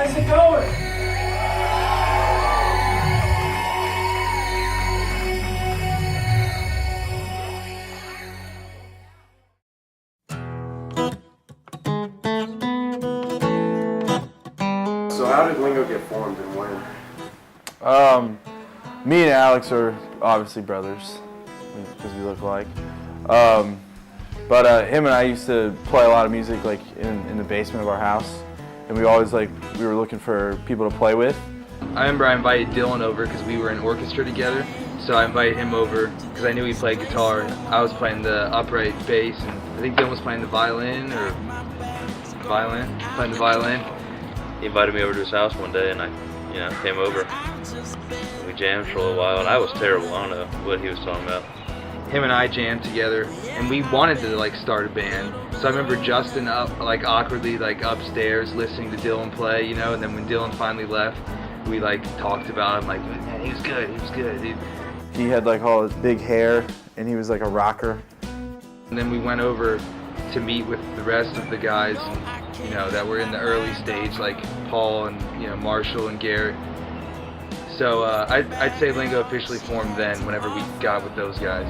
How's it going? So how did Lingo get formed and when? Me and Alex are obviously brothers because we look alike. But him and I used to play a lot of music like in the basement of our house, and we always we were looking for people to play with. I remember I invited Dylan over because we were in orchestra together, so I invited him over because I knew he played guitar. I was playing the upright bass, and I think Dylan was playing the violin. He invited me over to his house one day, and I, came over. We jammed for a little while, and I was terrible. I don't know what he was talking about. Him and I jammed together, and we wanted to start a band. So I remember Justin awkwardly upstairs listening to Dylan play, and then when Dylan finally left, we talked about him man, he was good. He had all his big hair, and he was like a rocker. And then we went over to meet with the rest of the guys, that were in the early stage, like Paul and Marshall and Garrett. So I'd say Lingo officially formed then, whenever we got with those guys.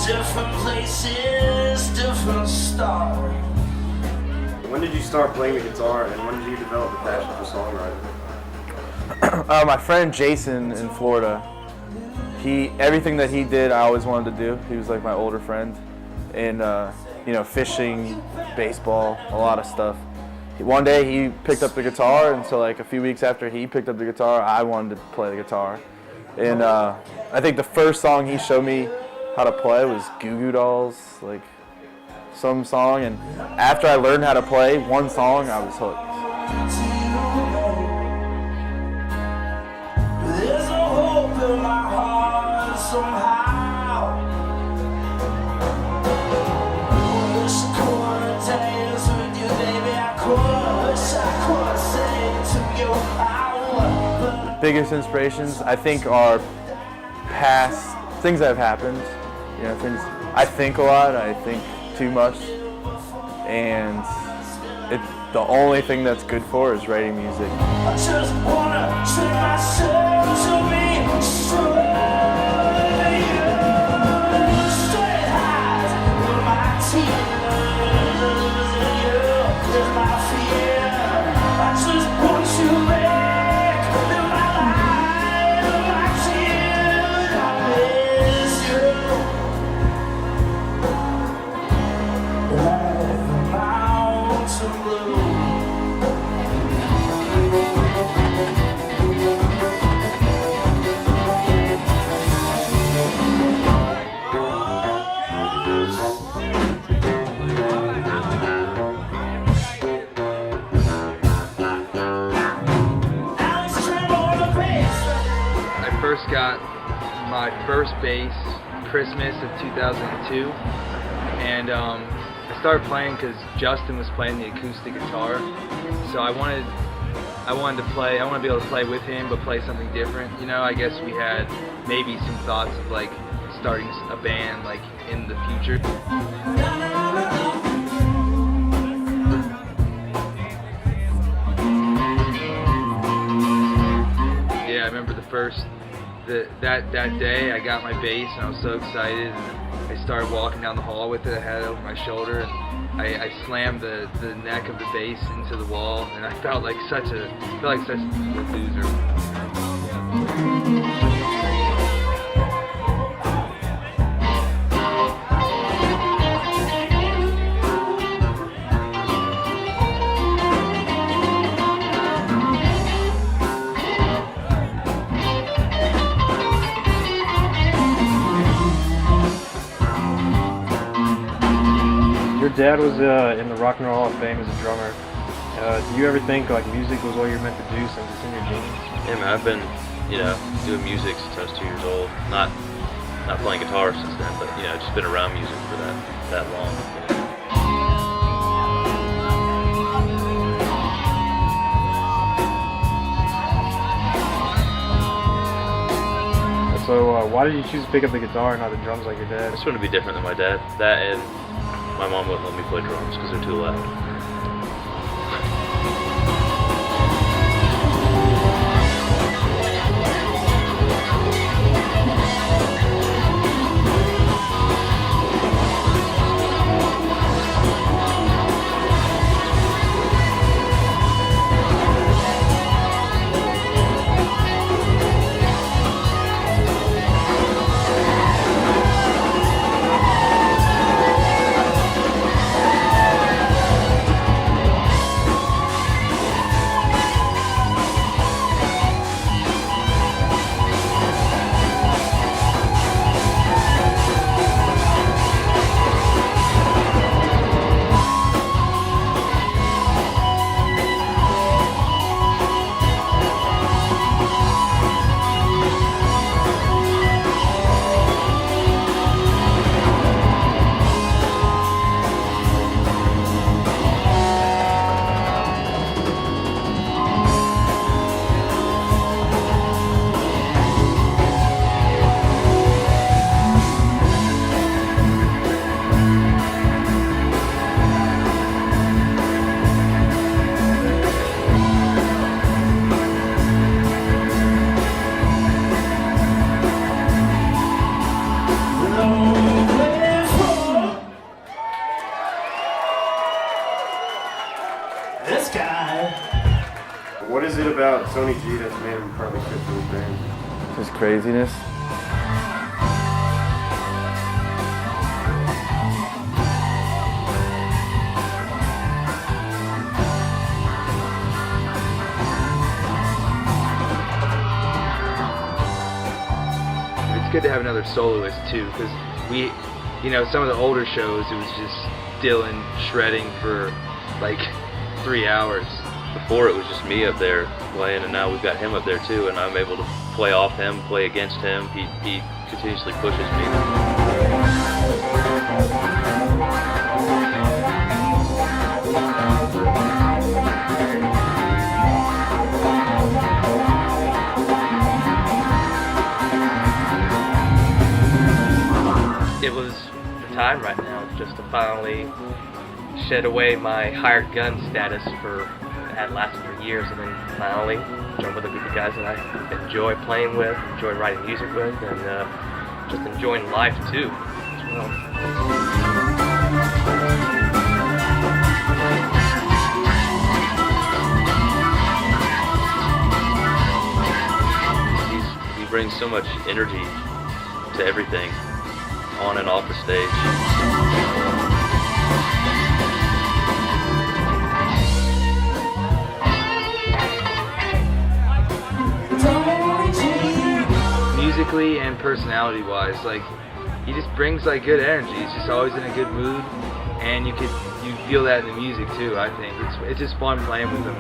Different places, different stars. When did you start playing the guitar and when did you develop the passion for songwriting? My friend Jason in Florida, everything that he did I always wanted to do. He was like my older friend, and fishing, baseball, a lot of stuff. One day he picked up the guitar, and so a few weeks after he picked up the guitar, I wanted to play the guitar. And I think the first song he showed me how to play was Goo Goo Dolls, some song, and after I learned how to play one song, I was hooked. There's a hope in my heart somehow. Wish I could dance with you, baby. I could. Wish I could say to you I would. The biggest inspirations, I think, are past things that have happened. Things I think a lot. I think too much, and the only thing that's good for is writing music. I just wanna train myself to be strong. Straight highs with my tears, there's my fear. I just want you back in my life, my tears. I miss you. Like the mountain blue. I first got my first bass Christmas of 2002, and I started playing because Justin was playing the acoustic guitar, so I wanted to be able to play with him, but play something different. I guess we had maybe some thoughts of starting a band in the future. Yeah, I remember that day I got my bass and I was so excited, and I started walking down the hall with it. I had it over my shoulder, and I slammed the neck of the bass into the wall, and I felt like such a loser. Your dad was in the Rock and Roll Hall of Fame as a drummer. Do you ever think music was what you're meant to do since it's in your genes? Yeah, man, I've been, doing music since I was 2 years old. Not not playing guitar since then, but you know, just been around music for that long. You know. So why did you choose to pick up the guitar and not the drums like your I dad? just wanted to be different than my dad. That and my mom wouldn't let me play drums because they're too loud. This guy. What is it about Tony G that's made him probably fit for his band? Just craziness. It's good to have another soloist too, because we, you know, some of the older shows it was just Dylan shredding for like 3 hours. Before it was just me up there playing, and now we've got him up there too, and I'm able to play off him, play against him. He continuously pushes me. It was the time right now just to finally shed away my hired gun status for had lasted for years, and then finally join with a group of guys that I enjoy playing with, enjoy writing music with, and just enjoying life too as well. He brings so much energy to everything, on and off the stage. Musically and personality wise, like he just brings like good energy. He's just always in a good mood, and you feel that in the music too. I think it's just fun playing with him.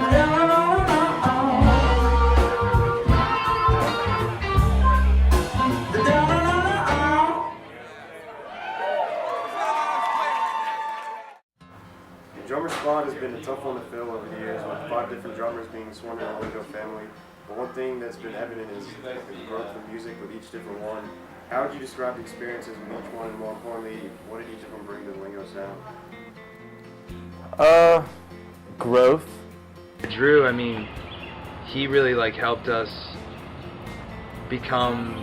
The drummer spot has been a tough one to fill over the years, with 5 different drummers being sworn in the Lingo family. But one thing that's been evident is the growth of music with each different one. How would you describe the experiences with each one, and more importantly, what did each of them bring to the Lingo sound? Growth. Drew, I mean, he really like helped us become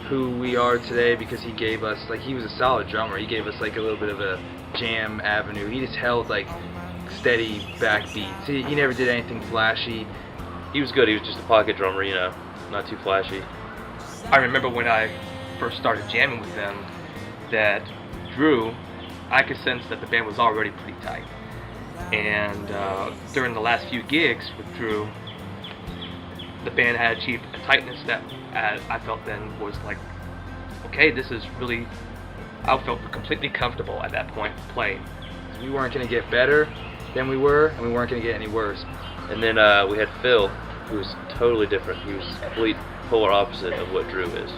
who we are today, because he gave us, like, he was a solid drummer. He gave us like a little bit of a jam avenue. He just held like steady backbeats. He never did anything flashy. He was good. He was just a pocket drummer, you know, not too flashy. I remember when I first started jamming with them that Drew, I could sense that the band was already pretty tight. And during the last few gigs with Drew, the band had achieved a tightness that I felt then was like, okay, this is really, I felt completely comfortable at that point playing. We weren't going to get better than we were, and we weren't going to get any worse. And then we had Phil, who was totally different. He was complete polar opposite of what Drew is.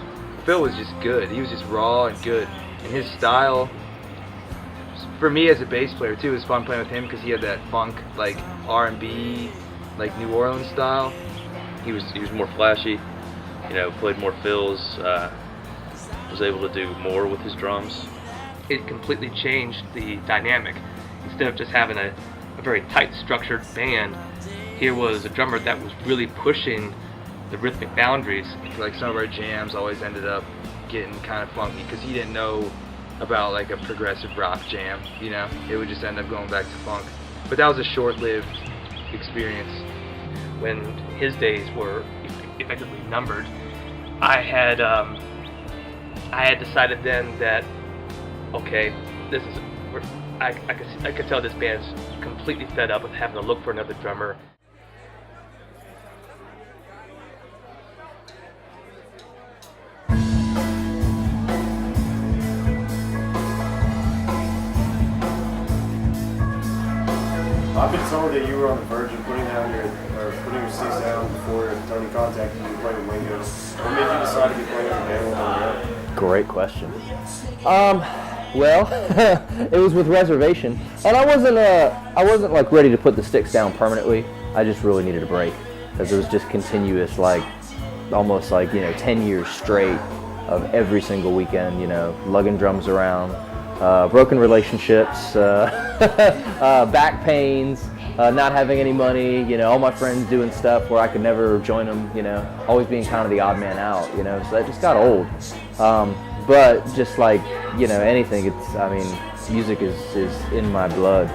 Phil was just good. He was just raw and good, and his style. For me as a bass player too, it was fun playing with him because he had that funk, like R&B, like New Orleans style. He was more flashy, you know, played more fills, was able to do more with his drums. It completely changed the dynamic. Instead of just having a very tight structured band, here was a drummer that was really pushing the rhythmic boundaries. Like some of our jams always ended up getting kind of funky because he didn't know about like a progressive rock jam, you know? It would just end up going back to funk. But that was a short-lived experience. When his days were effectively numbered, I had decided then that, okay, this is, I could tell this band's completely fed up with having to look for another drummer. I've been told that you were on the verge of putting your sticks down before Tony contacted you to play with Lingo. What made you decide to be playing with the band on the Great question. Well, it was with reservation, and I wasn't like ready to put the sticks down permanently. I just really needed a break because it was just continuous, like almost like 10 years straight of every single weekend, lugging drums around, broken relationships, back pains, not having any money, all my friends doing stuff where I could never join them, always being kind of the odd man out, so that just got old. But just like, anything, music is in my blood.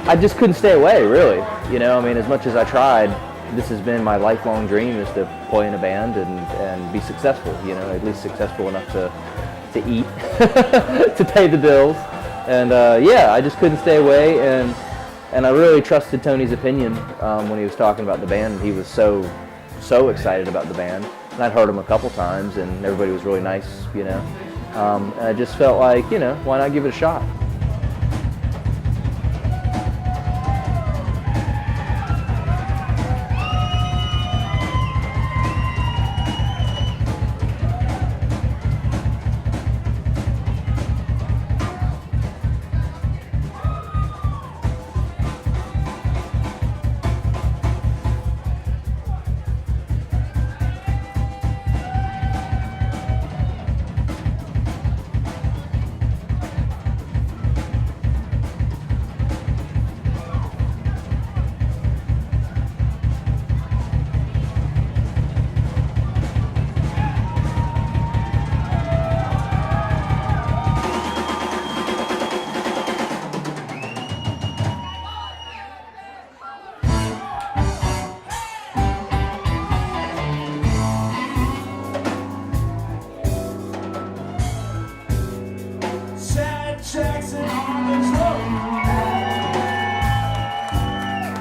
I just couldn't stay away, really. As much as I tried, this has been my lifelong dream, is to play in a band and be successful, at least successful enough to eat, to pay the bills. And I just couldn't stay away, and I really trusted Tony's opinion when he was talking about the band. He was so excited about the band, and I'd heard him a couple times, and everybody was really nice, and I just felt like, why not give it a shot?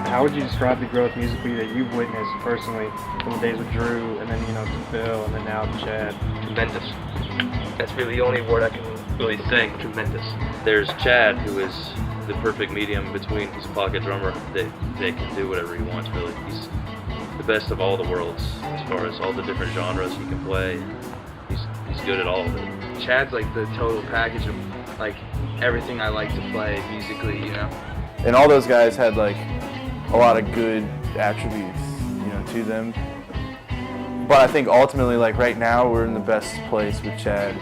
How would you describe the growth musically that you've witnessed personally from the days with Drew, and then to Phil, and then now to Chad? Tremendous. That's really the only word I can really say. Tremendous. There's Chad, who is the perfect medium between. He's a pocket drummer that can do whatever he wants, really. He's the best of all the worlds as far as all the different genres he can play. He's good at all of it. Chad's like the total package of like everything I like to play musically, And all those guys had like a lot of good attributes, to them. But I think ultimately, like right now, we're in the best place with Chad.